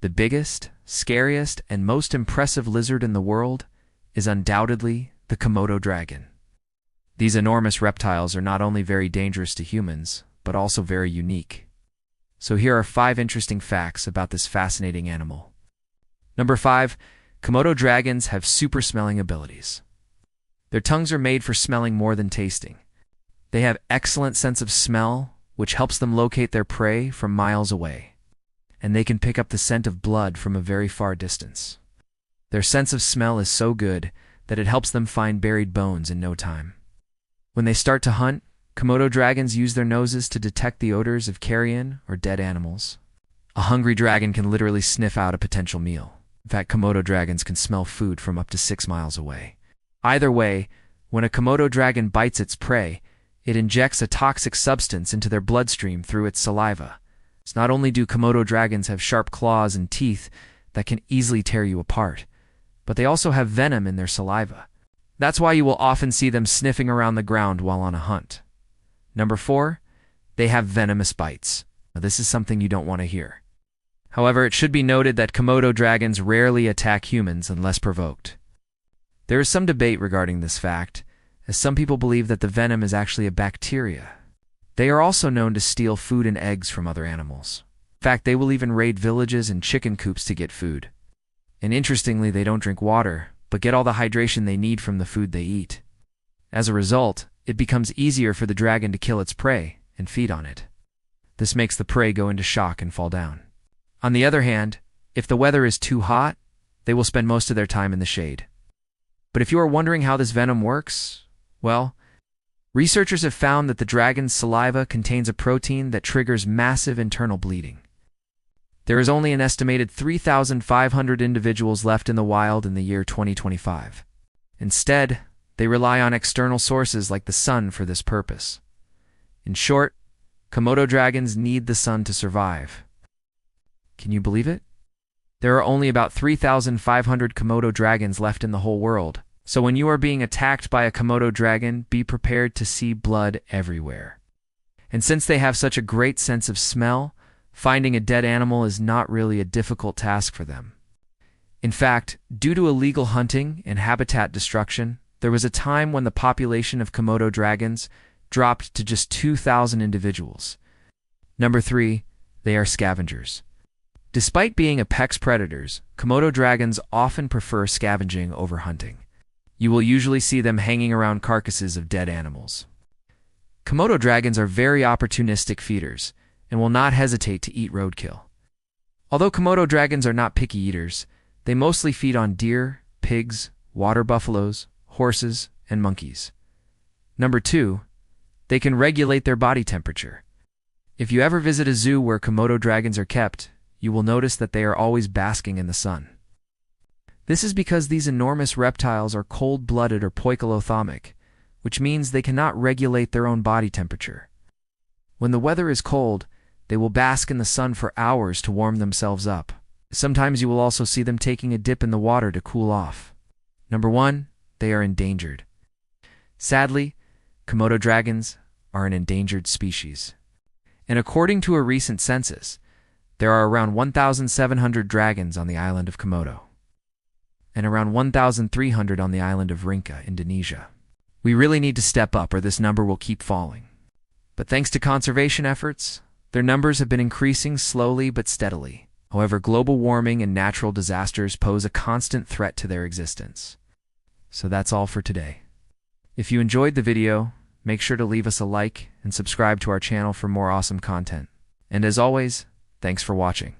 The biggest, scariest, and most impressive lizard in the world is undoubtedly the Komodo dragon. These enormous reptiles are not only very dangerous to humans, but also very unique. So here are 5 interesting facts about this fascinating animal. Number 5. Komodo dragons have super smelling abilities. Their tongues are made for smelling more than tasting. They have excellent sense of smell, which helps them locate their prey from miles away. And they can pick up the scent of blood from a very far distance. Their sense of smell is so good that it helps them find buried bones in no time. When they start to hunt, Komodo dragons use their noses to detect the odors of carrion or dead animals. A hungry dragon can literally sniff out a potential meal. In fact, Komodo dragons can smell food from up to 6 miles away. Either way, when a Komodo dragon bites its prey, it injects a toxic substance into their bloodstream through its saliva. So not only do Komodo dragons have sharp claws and teeth that can easily tear you apart, but they also have venom in their saliva. That's why you will often see them sniffing around the ground while on a hunt. Number 4, they have venomous bites. Now, this is something you don't want to hear. However, it should be noted that Komodo dragons rarely attack humans unless provoked. There is some debate regarding this fact, as some people believe that the venom is actually a bacteria. They are also known to steal food and eggs from other animals. In fact, they will even raid villages and chicken coops to get food. And interestingly, they don't drink water, but get all the hydration they need from the food they eat. As a result, it becomes easier for the dragon to kill its prey and feed on it. This makes the prey go into shock and fall down. On the other hand, if the weather is too hot, they will spend most of their time in the shade. But if you are wondering how this venom works, well, researchers have found that the dragon's saliva contains a protein that triggers massive internal bleeding. There is only an estimated 3,500 individuals left in the wild in the year 2025. Instead, they rely on external sources like the sun for this purpose. In short, Komodo dragons need the sun to survive. Can you believe it? There are only about 3,500 Komodo dragons left in the whole world, so when you are being attacked by a Komodo dragon, be prepared to see blood everywhere. And since they have such a great sense of smell, finding a dead animal is not really a difficult task for them. In fact, due to illegal hunting and habitat destruction, there was a time when the population of Komodo dragons dropped to just 2,000 individuals. Number 3, they are scavengers. Despite being apex predators, Komodo dragons often prefer scavenging over hunting. You will usually see them hanging around carcasses of dead animals. Komodo dragons are very opportunistic feeders and will not hesitate to eat roadkill. Although Komodo dragons are not picky eaters, they mostly feed on deer, pigs, water buffaloes, horses, and monkeys. Number 2, they can regulate their body temperature. If you ever visit a zoo where Komodo dragons are kept, you will notice that they are always basking in the sun. This is because these enormous reptiles are cold-blooded or poikilothermic, which means they cannot regulate their own body temperature. When the weather is cold, they will bask in the sun for hours to warm themselves up. Sometimes you will also see them taking a dip in the water to cool off. Number 1, they are endangered. Sadly, Komodo dragons are an endangered species. And according to a recent census, there are around 1,700 dragons on the island of Komodo, and around 1,300 on the island of Rinca, Indonesia. We really need to step up or this number will keep falling. But thanks to conservation efforts, their numbers have been increasing slowly but steadily. However, global warming and natural disasters pose a constant threat to their existence. So that's all for today. If you enjoyed the video, make sure to leave us a like and subscribe to our channel for more awesome content. And as always, thanks for watching.